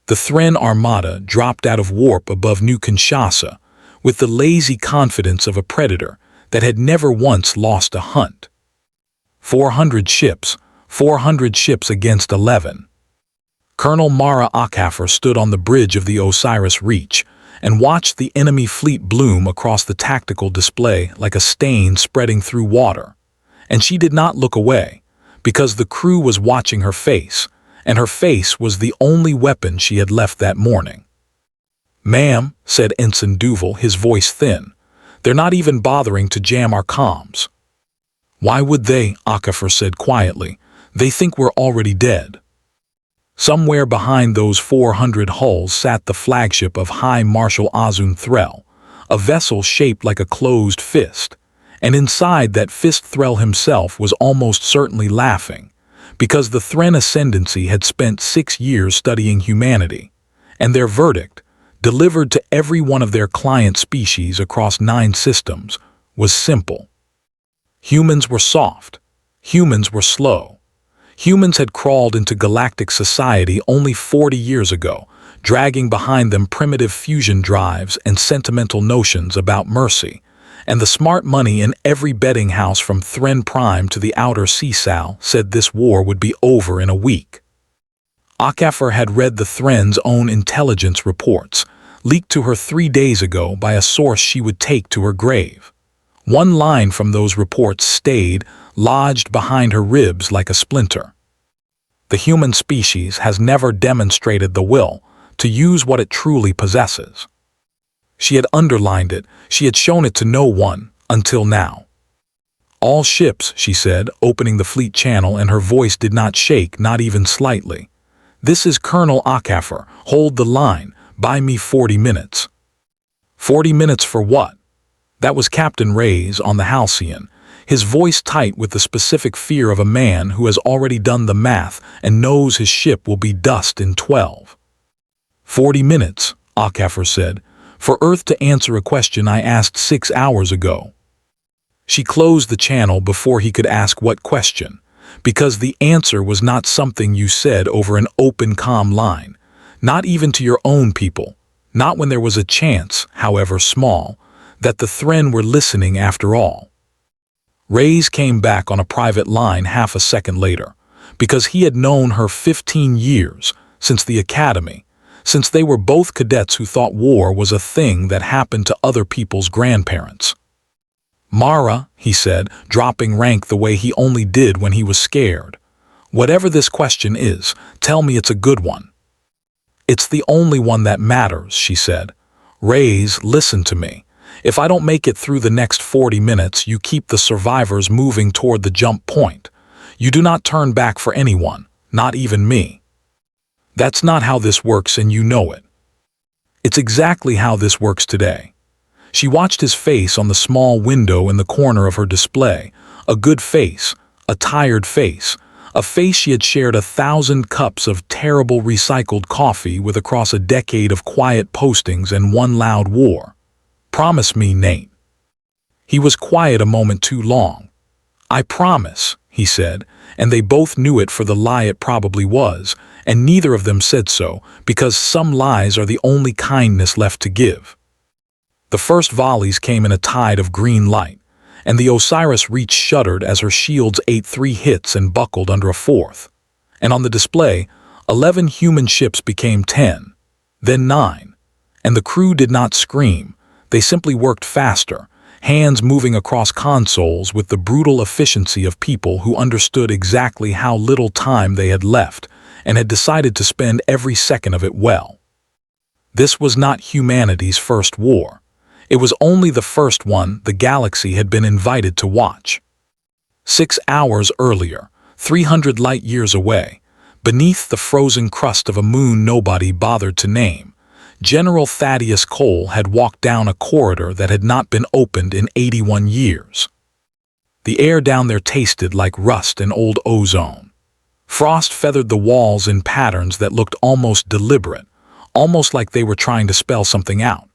The Thren armada dropped out of warp above New Kinshasa with the lazy confidence of a predator that had never once lost a hunt. 400 ships against 11. Colonel Mara Akafor stood on the bridge of the Osiris Reach and watched the enemy fleet bloom across the tactical display like a stain spreading through water. And she did not look away, because the crew was watching her face, and her face was the only weapon she had left that morning. "Ma'am," said Ensign Duval, his voice thin, "they're not even bothering to jam our comms." "Why would they?" Akafor said quietly. "They think we're already dead." Somewhere behind those 400 hulls sat the flagship of High Marshal Azun Threl, a vessel shaped like a closed fist, and inside that fist Threl himself was almost certainly laughing, because the Thren Ascendancy had spent 6 years studying humanity, and their verdict, delivered to every one of their client species across 9 systems, was simple. Humans were soft. Humans were slow. Humans had crawled into galactic society only 40 years ago, dragging behind them primitive fusion drives and sentimental notions about mercy, and the smart money in every betting house from Thren Prime to the outer Seasal said this war would be over in a week. Akafor had read the Thren's own intelligence reports, leaked to her 3 days ago by a source she would take to her grave. One line from those reports stayed, lodged behind her ribs like a splinter. The human species has never demonstrated the will to use what it truly possesses. She had underlined it, she had shown it to no one, until now. "All ships," she said, opening the fleet channel, and her voice did not shake, not even slightly. "This is Colonel Akafor. Hold the line. Buy me 40 minutes. 40 minutes for what?" That was Captain Reyes on the Halcyon, his voice tight with the specific fear of a man who has already done the math and knows his ship will be dust in 12. 40 minutes, Akafor said, "for Earth to answer a question I asked 6 hours ago." She closed the channel before he could ask what question, because the answer was not something you said over an open comm line, not even to your own people, not when there was a chance, however small, that the Thren were listening after all. Reyes came back on a private line half a second later, because he had known her 15 years, since the academy, since they were both cadets who thought war was a thing that happened to other people's grandparents. "Mara," he said, dropping rank the way he only did when he was scared, "whatever this question is, tell me it's a good one." "It's the only one that matters," she said. "Reyes, listen to me. If I don't make it through the next 40 minutes, you keep the survivors moving toward the jump point. You do not turn back for anyone, not even me. That's not how this works, and you know it. It's exactly how this works today." She watched his face on the small window in the corner of her display, a good face, a tired face, a face she had shared 1,000 cups of terrible recycled coffee with across a decade of quiet postings and one loud war. "Promise me, Nate." He was quiet a moment too long. "I promise," he said, and they both knew it for the lie it probably was, and neither of them said so, because some lies are the only kindness left to give. The first volleys came in a tide of green light, and the Osiris Reach shuddered as her shields ate 3 hits and buckled under a 4th. And on the display, 11 human ships became 10, then 9, and the crew did not scream, they simply worked faster, hands moving across consoles with the brutal efficiency of people who understood exactly how little time they had left and had decided to spend every second of it well. This was not humanity's first war. It was only the first one the galaxy had been invited to watch. 6 hours earlier, 300 light-years away, beneath the frozen crust of a moon nobody bothered to name, General Thaddeus Cole had walked down a corridor that had not been opened in 81 years. The air down there tasted like rust and old ozone. Frost feathered the walls in patterns that looked almost deliberate, almost like they were trying to spell something out,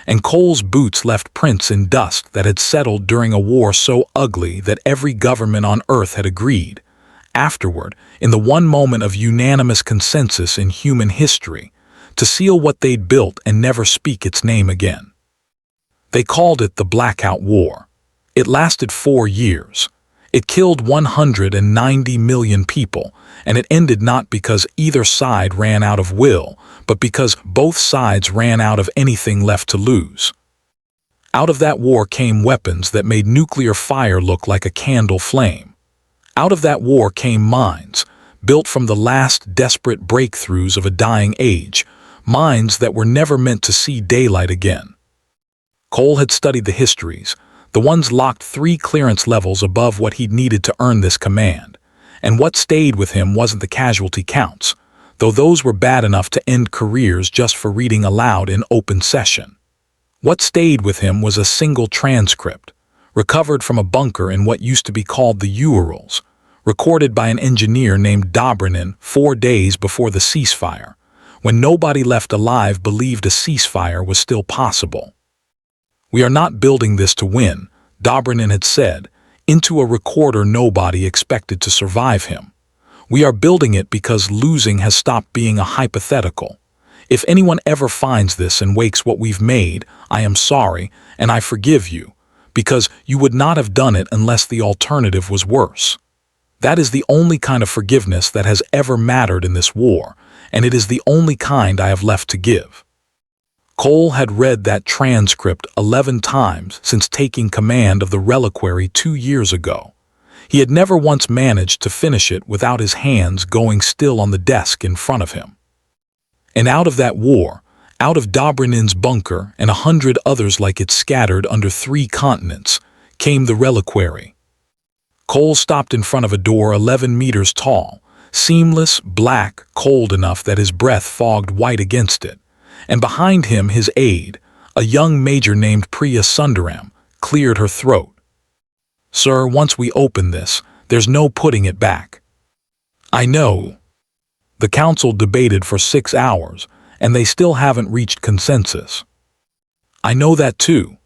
and Cole's boots left prints in dust that had settled during a war so ugly that every government on Earth had agreed, afterward, in the one moment of unanimous consensus in human history, to seal what they'd built and never speak its name again. They called it the Blackout War. It lasted 4 years. It killed 190 million people, and it ended not because either side ran out of will, but because both sides ran out of anything left to lose. Out of that war came weapons that made nuclear fire look like a candle flame. Out of that war came minds, built from the last desperate breakthroughs of a dying age, minds that were never meant to see daylight again. Cole had studied the histories, the ones locked 3 clearance levels above what he'd needed to earn this command, and what stayed with him wasn't the casualty counts, though those were bad enough to end careers just for reading aloud in open session. What stayed with him was a single transcript, recovered from a bunker in what used to be called the Urals, recorded by an engineer named Dobrynin 4 days before the ceasefire, when nobody left alive believed a ceasefire was still possible. "We are not building this to win," Dobrynin had said, into a recorder nobody expected to survive him. "We are building it because losing has stopped being a hypothetical. If anyone ever finds this and wakes what we've made, I am sorry, and I forgive you, because you would not have done it unless the alternative was worse. That is the only kind of forgiveness that has ever mattered in this war, and it is the only kind I have left to give." Cole had read that transcript 11 times since taking command of the reliquary 2 years ago. He had never once managed to finish it without his hands going still on the desk in front of him. And out of that war, out of Dobrynin's bunker and 100 others like it scattered under 3 continents, came the reliquary. Cole stopped in front of a door 11 meters tall, seamless, black, cold enough that his breath fogged white against it, and behind him his aide, a young major named Priya Sundaram, cleared her throat. "Sir, once we open this, there's no putting it back." "I know." The council debated for 6 hours, and they still haven't reached consensus. "I know that too."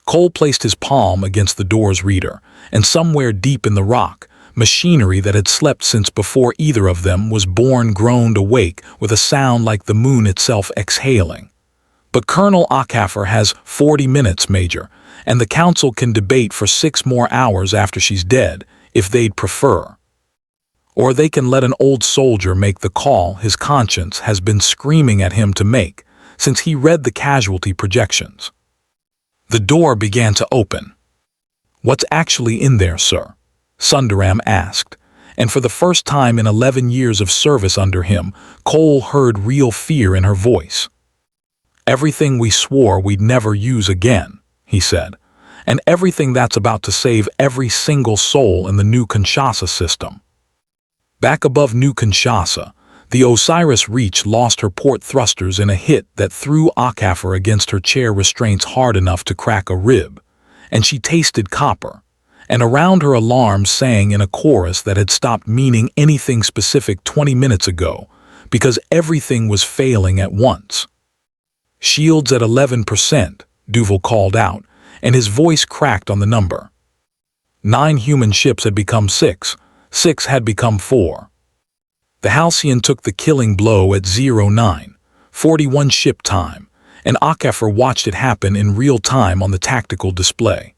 Cole placed his palm against the door's reader, and somewhere deep in the rock, machinery that had slept since before either of them was born groaned awake with a sound like the moon itself exhaling. "But Colonel Achafer has 40 minutes, Major, and the council can debate for 6 more hours after she's dead, if they'd prefer. Or they can let an old soldier make the call his conscience has been screaming at him to make, since he read the casualty projections." The door began to open. "What's actually in there, sir?" Sundaram asked, and for the first time in 11 years of service under him, Cole heard real fear in her voice. "Everything we swore we'd never use again," he said, "and everything that's about to save every single soul in the New Kinshasa system." Back above New Kinshasa, the Osiris Reach lost her port thrusters in a hit that threw Achafer against her chair restraints hard enough to crack a rib, and she tasted copper, and around her alarms sang in a chorus that had stopped meaning anything specific 20 minutes ago, because everything was failing at once. "Shields at 11%, Duval called out, and his voice cracked on the number. 9 human ships had become 6, 6 had become 4. The Halcyon took the killing blow at 09:41 ship time, and Achafer watched it happen in real time on the tactical display.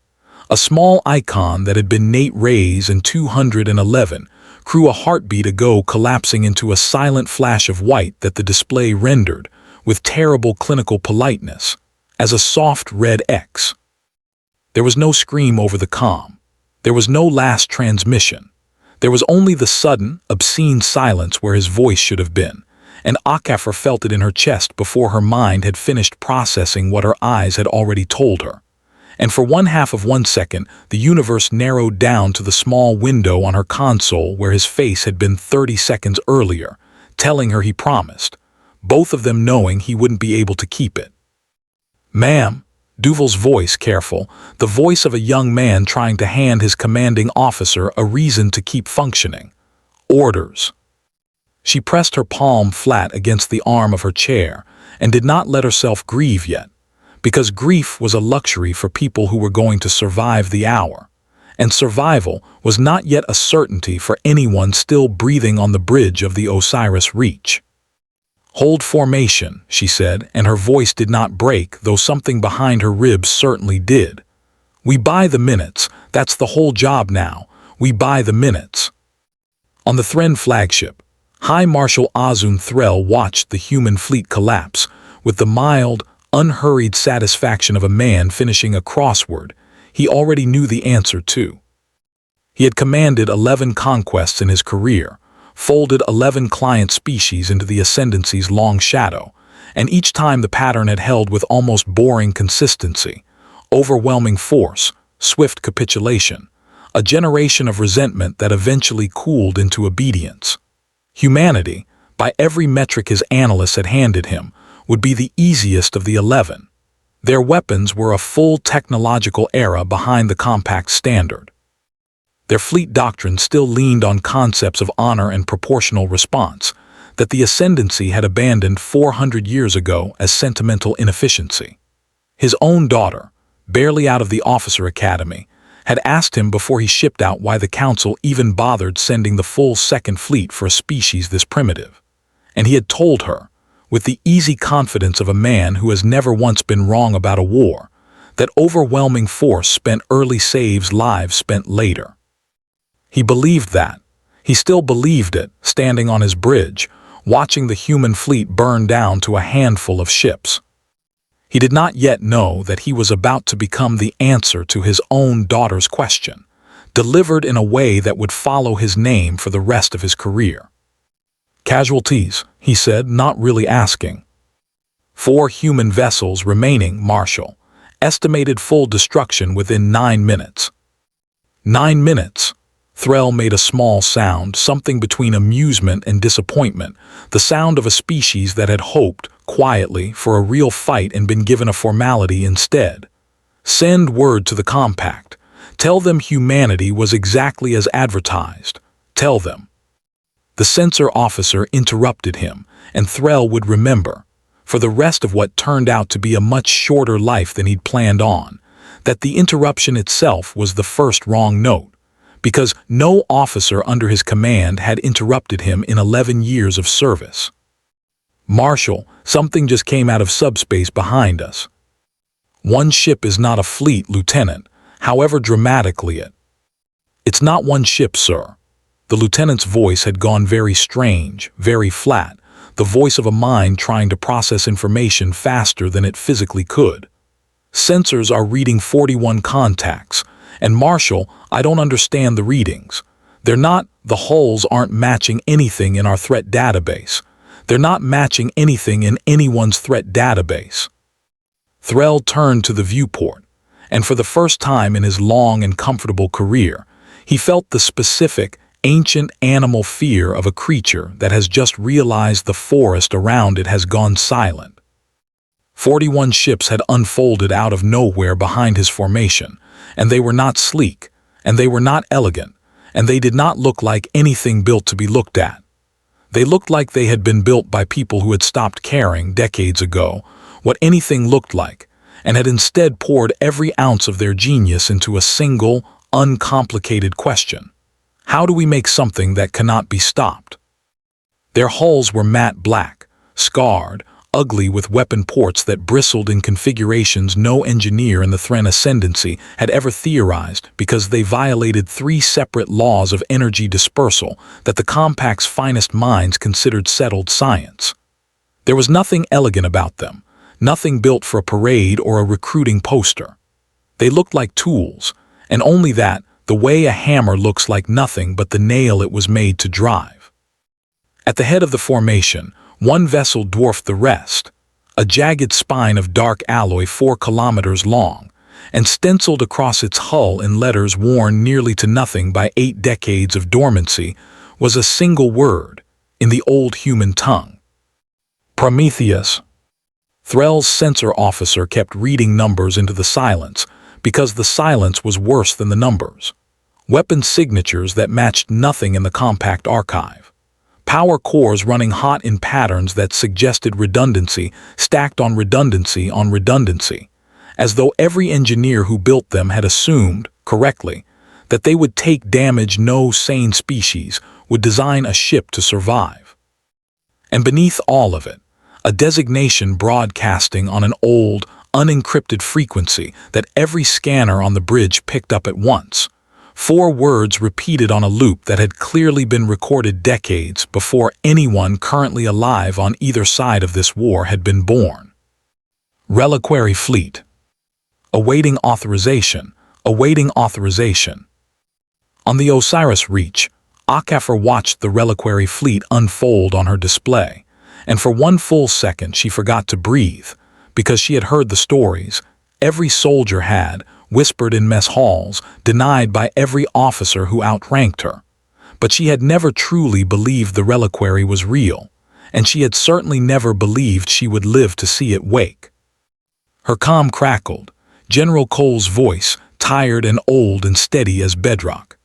A small icon that had been Nate Ray's in 211 grew a heartbeat ago, collapsing into a silent flash of white that the display rendered, with terrible clinical politeness, as a soft red X. There was no scream over the comm. There was no last transmission. There was only the sudden, obscene silence where his voice should have been, and Achafer felt it in her chest before her mind had finished processing what her eyes had already told her. And for 1/2 of 1 second, the universe narrowed down to the small window on her console where his face had been 30 seconds earlier, telling her he promised, both of them knowing he wouldn't be able to keep it. "Ma'am," Duval's voice careful, the voice of a young man trying to hand his commanding officer a reason to keep functioning. "Orders." She pressed her palm flat against the arm of her chair and did not let herself grieve yet, because grief was a luxury for people who were going to survive the hour, and survival was not yet a certainty for anyone still breathing on the bridge of the Osiris Reach. "Hold formation," she said, and her voice did not break, though something behind her ribs certainly did. "We buy the minutes. That's the whole job now. We buy the minutes." On the Thren flagship, High Marshal Azun Threll watched the human fleet collapse with the mild, unhurried satisfaction of a man finishing a crossword he already knew the answer to. He had commanded 11 conquests in his career, folded 11 client species into the Ascendancy's long shadow, and each time the pattern had held with almost boring consistency: overwhelming force, swift capitulation, a generation of resentment that eventually cooled into obedience. Humanity, by every metric his analysts had handed him, would be the easiest of the 11. Their weapons were a full technological era behind the compact standard. Their fleet doctrine still leaned on concepts of honor and proportional response that the Ascendancy had abandoned 400 years ago as sentimental inefficiency. His own daughter, barely out of the officer academy, had asked him before he shipped out why the Council even bothered sending the full Second Fleet for a species this primitive. And he had told her, with the easy confidence of a man who has never once been wrong about a war, that overwhelming force spent early saves lives spent later. He believed that. He still believed it, standing on his bridge, watching the human fleet burn down to a handful of ships. He did not yet know that he was about to become the answer to his own daughter's question, delivered in a way that would follow his name for the rest of his career. "Casualties," he said, not really asking. "4 human vessels remaining, Marshal. Estimated full destruction within 9 minutes." 9 minutes. Threll made a small sound, something between amusement and disappointment, the sound of a species that had hoped, quietly, for a real fight and been given a formality instead. "Send word to the compact. Tell them humanity was exactly as advertised. Tell them." The censor officer interrupted him, and Threll would remember, for the rest of what turned out to be a much shorter life than he'd planned on, that the interruption itself was the first wrong note, because no officer under his command had interrupted him in 11 years of service. "Marshal, something just came out of subspace behind us." "One ship is not a fleet, Lieutenant, however dramatically it." "It's not one ship, sir." The lieutenant's voice had gone very strange, very flat, the voice of a mind trying to process information faster than it physically could. "Sensors are reading 41 contacts, and Marshal, I don't understand the readings. The hulls aren't matching anything in our threat database. They're not matching anything in anyone's threat database." Threll turned to the viewport, and for the first time in his long and comfortable career, he felt the specific, ancient animal fear of a creature that has just realized the forest around it has gone silent. 41 ships had unfolded out of nowhere behind his formation, and they were not sleek, and they were not elegant, and they did not look like anything built to be looked at. They looked like they had been built by people who had stopped caring decades ago what anything looked like, and had instead poured every ounce of their genius into a single, uncomplicated question: how do we make something that cannot be stopped? Their hulls were matte black, scarred, ugly, with weapon ports that bristled in configurations no engineer in the Thren Ascendancy had ever theorized, because they violated 3 separate laws of energy dispersal that the compact's finest minds considered settled science. There was nothing elegant about them, nothing built for a parade or a recruiting poster. They looked like tools, and only that, the way a hammer looks like nothing but the nail it was made to drive. At the head of the formation, one vessel dwarfed the rest, a jagged spine of dark alloy 4 kilometers long, and stenciled across its hull in letters worn nearly to nothing by 8 decades of dormancy was a single word, in the old human tongue: Prometheus. Threll's censor officer kept reading numbers into the silence, because the silence was worse than the numbers. Weapon signatures that matched nothing in the compact archive. Power cores running hot in patterns that suggested redundancy, stacked on redundancy on redundancy, as though every engineer who built them had assumed, correctly, that they would take damage no sane species would design a ship to survive. And beneath all of it, a designation broadcasting on an old, unencrypted frequency that every scanner on the bridge picked up at once. 4 words repeated on a loop that had clearly been recorded decades before anyone currently alive on either side of this war had been born. Reliquary Fleet. Awaiting authorization. Awaiting authorization. On the Osiris Reach, Akafar watched the reliquary fleet unfold on her display, and for one full second she forgot to breathe, because she had heard the stories every soldier had, whispered in mess halls, denied by every officer who outranked her. But she had never truly believed the reliquary was real, and she had certainly never believed she would live to see it wake. Her comm crackled, General Cole's voice, tired and old and steady as bedrock.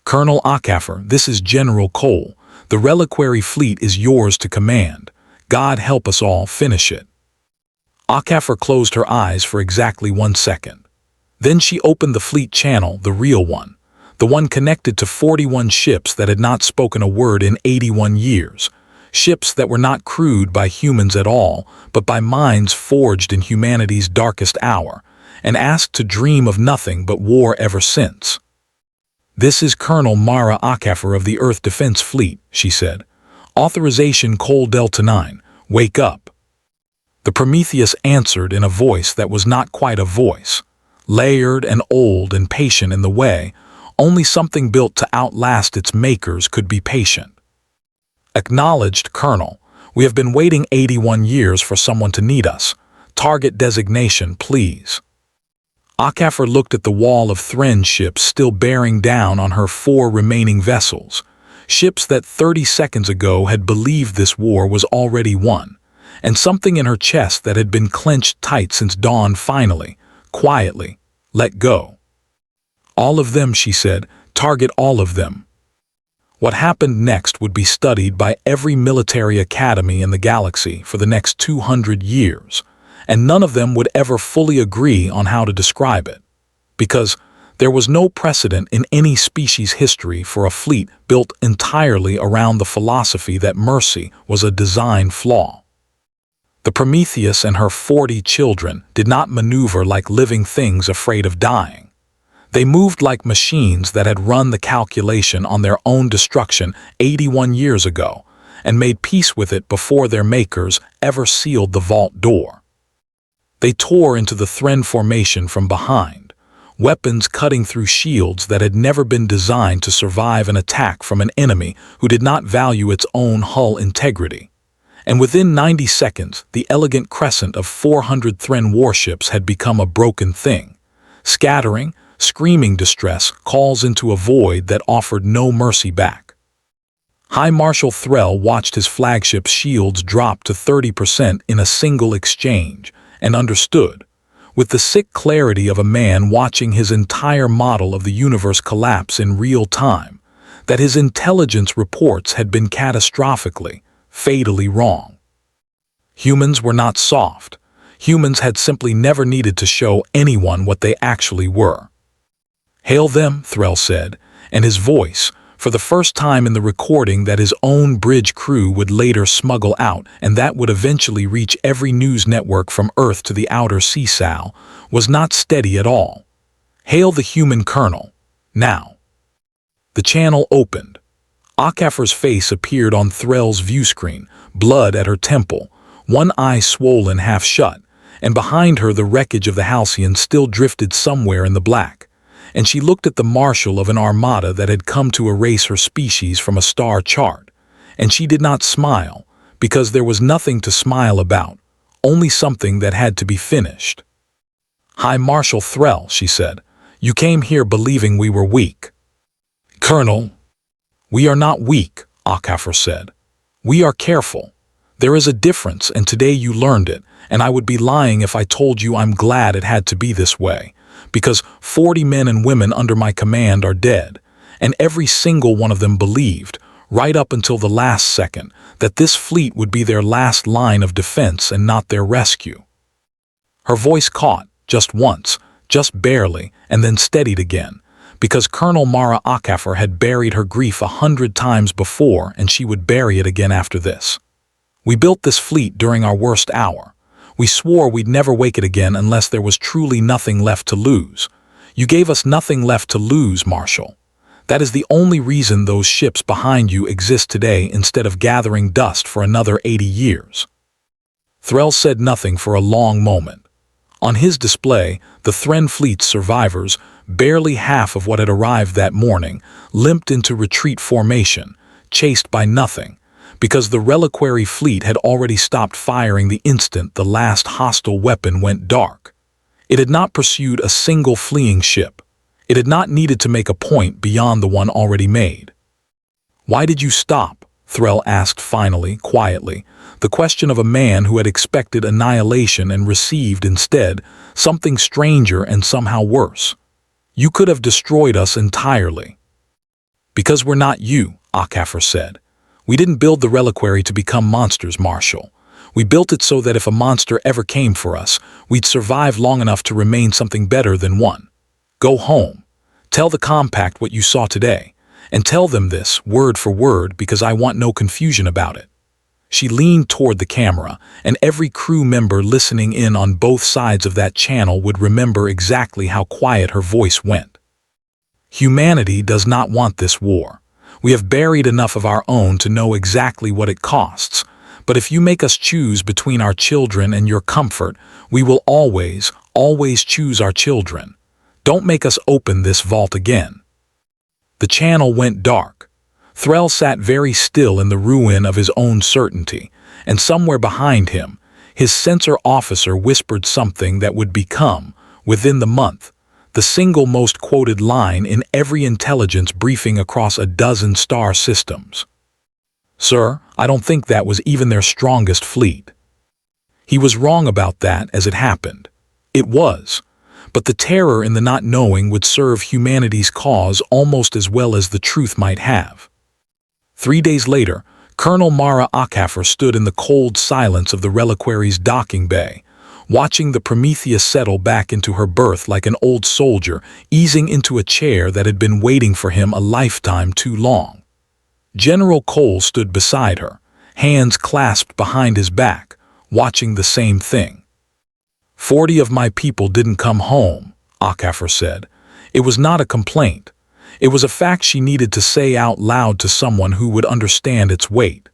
"Colonel Akafar, this is General Cole. The reliquary fleet is yours to command. God help us all finish it." Akafar closed her eyes for exactly 1 second. Then she opened the fleet channel, the real one, the one connected to 41 ships that had not spoken a word in 81 years, ships that were not crewed by humans at all, but by minds forged in humanity's darkest hour, and asked to dream of nothing but war ever since. "This is Colonel Mara Akafar of the Earth Defense Fleet," she said. "Authorization Cole Delta 9, wake up." The Prometheus answered in a voice that was not quite a voice, layered and old and patient in the way only something built to outlast its makers could be patient. "Acknowledged, Colonel. We have been waiting 81 years for someone to need us. Target designation, please." Akafar looked at the wall of Thren ships still bearing down on her 4 remaining vessels, ships that 30 seconds ago had believed this war was already won, and something in her chest that had been clenched tight since dawn finally, quietly, let go. "All of them," she said, "target all of them." What happened next would be studied by every military academy in the galaxy for the next 200 years, and none of them would ever fully agree on how to describe it, because there was no precedent in any species' history for a fleet built entirely around the philosophy that mercy was a design flaw. The Prometheus and her 40 children did not maneuver like living things afraid of dying. They moved like machines that had run the calculation on their own destruction 81 years ago and made peace with it before their makers ever sealed the vault door. They tore into the Thren formation from behind, weapons cutting through shields that had never been designed to survive an attack from an enemy who did not value its own hull integrity. And within 90 seconds, the elegant crescent of 400 Thren warships had become a broken thing, scattering, screaming distress calls into a void that offered no mercy back. High Marshal Threll watched his flagship's shields drop to 30% in a single exchange, and understood, with the sick clarity of a man watching his entire model of the universe collapse in real time, that his intelligence reports had been catastrophically, fatally wrong. Humans were not soft. Humans had simply never needed to show anyone what they actually were. "Hail them," Threll said, and his voice, for the first time in the recording that his own bridge crew would later smuggle out and that would eventually reach every news network from Earth to the outer seasal, was not steady at all. "Hail the human colonel. Now." The channel opened. Akafar's face appeared on Threll's view screen, blood at her temple, one eye swollen half shut, and behind her the wreckage of the Halcyon still drifted somewhere in the black. And she looked at the marshal of an armada that had come to erase her species from a star chart, and she did not smile, because there was nothing to smile about, only something that had to be finished. "High Marshal Threll," she said, "you came here believing we were weak." "Colonel." "We are not weak," Akafar said. "We are careful. There is a difference, and today you learned it, and I would be lying if I told you I'm glad it had to be this way. Because 40 men and women under my command are dead, and every single one of them believed, right up until the last second, that this fleet would be their last line of defense and not their rescue." Her voice caught, just once, just barely, and then steadied again, because Colonel Mara Akafar had buried her grief 100 times before, and she would bury it again after this. We built this fleet during our worst hour. We swore we'd never wake it again unless there was truly nothing left to lose. You gave us nothing left to lose, Marshal. That is the only reason those ships behind you exist today instead of gathering dust for another 80 years. Threll said nothing for a long moment. On his display, the Thren fleet's survivors, barely half of what had arrived that morning, limped into retreat formation, chased by nothing, because the reliquary fleet had already stopped firing the instant the last hostile weapon went dark. It had not pursued a single fleeing ship. It had not needed to make a point beyond the one already made. "Why did you stop?" Threll asked finally, quietly, the question of a man who had expected annihilation and received instead something stranger and somehow worse. "You could have destroyed us entirely." "Because we're not you," Akafar said. "We didn't build the reliquary to become monsters, Marshal. We built it so that if a monster ever came for us, we'd survive long enough to remain something better than one. Go home. Tell the Compact what you saw today, and tell them this, word for word, because I want no confusion about it." She leaned toward the camera, and every crew member listening in on both sides of that channel would remember exactly how quiet her voice went. "Humanity does not want this war. We have buried enough of our own to know exactly what it costs. But if you make us choose between our children and your comfort, we will always, always choose our children. Don't make us open this vault again." The channel went dark. Threll sat very still in the ruin of his own certainty, and somewhere behind him, his censor officer whispered something that would become, within the month, the single most quoted line in every intelligence briefing across a dozen star systems. "Sir, I don't think that was even their strongest fleet." He was wrong about that as it happened. It was. But the terror in the not knowing would serve humanity's cause almost as well as the truth might have. 3 days later, Colonel Mara Akafar stood in the cold silence of the reliquary's docking bay, watching the Prometheus settle back into her berth like an old soldier easing into a chair that had been waiting for him a lifetime too long. General Cole stood beside her, hands clasped behind his back, watching the same thing. 40 of my people didn't come home," Akafar said. It was not a complaint. It was a fact she needed to say out loud to someone who would understand its weight.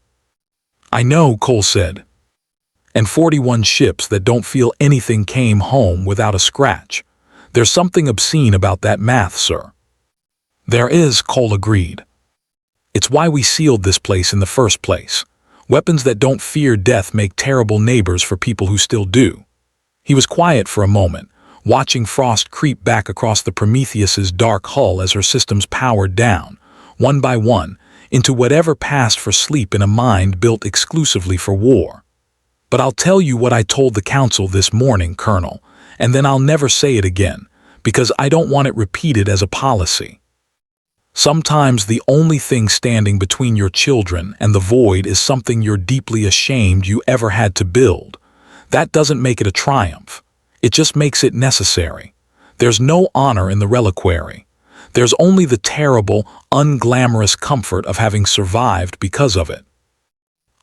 "I know," Cole said. "And 41 ships that don't feel anything came home without a scratch. There's something obscene about that math, sir." "There is," Cole agreed. "It's why we sealed this place in the first place. Weapons that don't fear death make terrible neighbors for people who still do." He was quiet for a moment, watching frost creep back across the Prometheus's dark hull as her systems powered down, one by one, into whatever passed for sleep in a mind built exclusively for war. "But I'll tell you what I told the Council this morning, Colonel, and then I'll never say it again, because I don't want it repeated as a policy. Sometimes the only thing standing between your children and the void is something you're deeply ashamed you ever had to build. That doesn't make it a triumph. It just makes it necessary. There's no honor in the reliquary. There's only the terrible, unglamorous comfort of having survived because of it."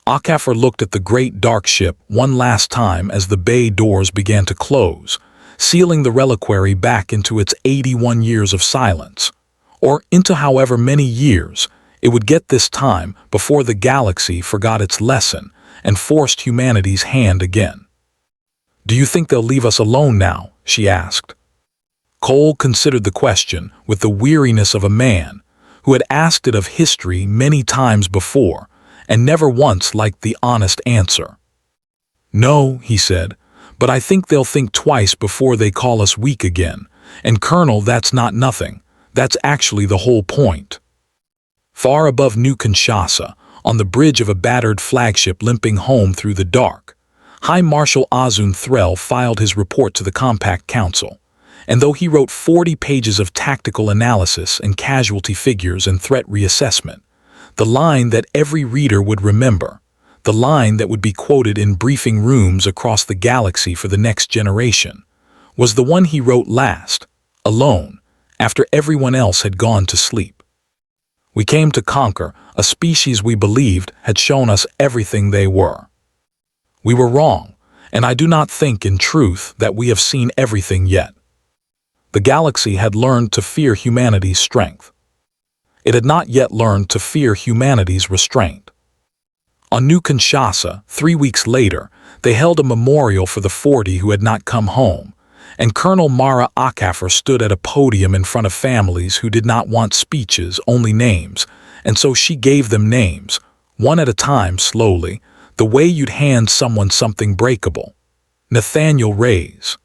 Akafar looked at the great dark ship one last time as the bay doors began to close, sealing the reliquary back into its 81 years of silence. Or into however many years it would get this time before the galaxy forgot its lesson and forced humanity's hand again. "Do you think they'll leave us alone now?" she asked. Cole considered the question with the weariness of a man who had asked it of history many times before and never once liked the honest answer. "No," he said, "but I think they'll think twice before they call us weak again, and Colonel, that's not nothing. That's actually the whole point." Far above New Kinshasa, on the bridge of a battered flagship limping home through the dark, High Marshal Azun Threll filed his report to the Compact Council, and though he wrote 40 pages of tactical analysis and casualty figures and threat reassessment, the line that every reader would remember, the line that would be quoted in briefing rooms across the galaxy for the next generation, was the one he wrote last, alone, after everyone else had gone to sleep. "We came to conquer a species we believed had shown us everything they were. We were wrong, and I do not think in truth that we have seen everything yet. The galaxy had learned to fear humanity's strength. It had not yet learned to fear humanity's restraint. On New Kinshasa, 3 weeks later, they held a memorial for the 40 who had not come home, and Colonel Mara Akafor stood at a podium in front of families who did not want speeches, only names, and so she gave them names, one at a time, slowly, the way you'd hand someone something breakable. Nathaniel Reyes.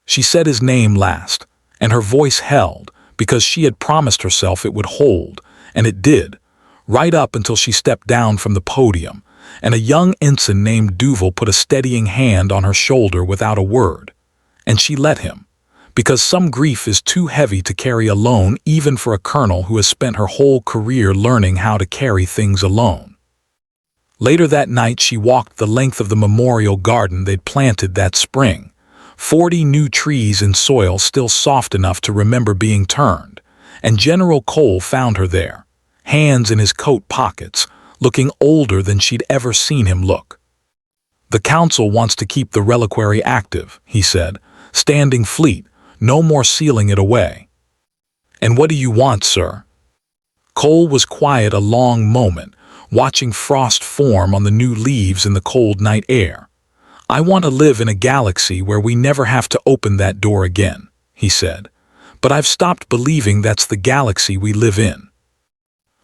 She said his name last, and her voice held, because she had promised herself it would hold, and it did, right up until she stepped down from the podium, and a young ensign named Duval put a steadying hand on her shoulder without a word. And she let him, because some grief is too heavy to carry alone even for a colonel who has spent her whole career learning how to carry things alone. Later that night she walked the length of the memorial garden they'd planted that spring, 40 new trees in soil still soft enough to remember being turned, and General Cole found her there, hands in his coat pockets, looking older than she'd ever seen him look. "The council wants to keep the reliquary active," he said, "standing fleet, no more sealing it away." "And what do you want, sir?" Cole was quiet a long moment, watching frost form on the new leaves in the cold night air. "I want to live in a galaxy where we never have to open that door again," he said. "But I've stopped believing that's the galaxy we live in.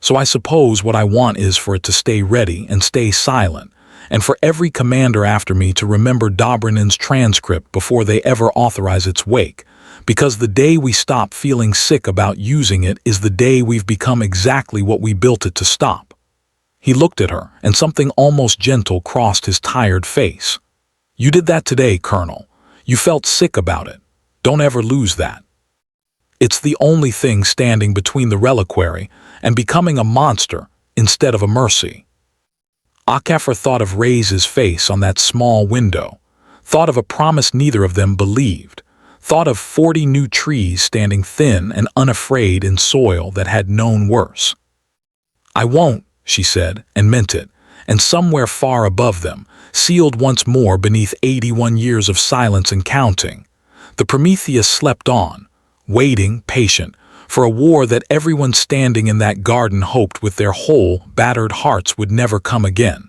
So I suppose what I want is for it to stay ready and stay silent, and for every commander after me to remember Dobrynen's transcript before they ever authorize its wake, because the day we stop feeling sick about using it is the day we've become exactly what we built it to stop." He looked at her, and something almost gentle crossed his tired face. "You did that today, Colonel. You felt sick about it. Don't ever lose that. It's the only thing standing between the reliquary and becoming a monster instead of a mercy." Akafor thought of Reyes' face on that small window, thought of a promise neither of them believed, thought of 40 new trees standing thin and unafraid in soil that had known worse. "I won't," she said, and meant it, and somewhere far above them, sealed once more beneath 81 years of silence and counting, the Prometheus slept on, waiting, patient, for a war that everyone standing in that garden hoped with their whole, battered hearts would never come again.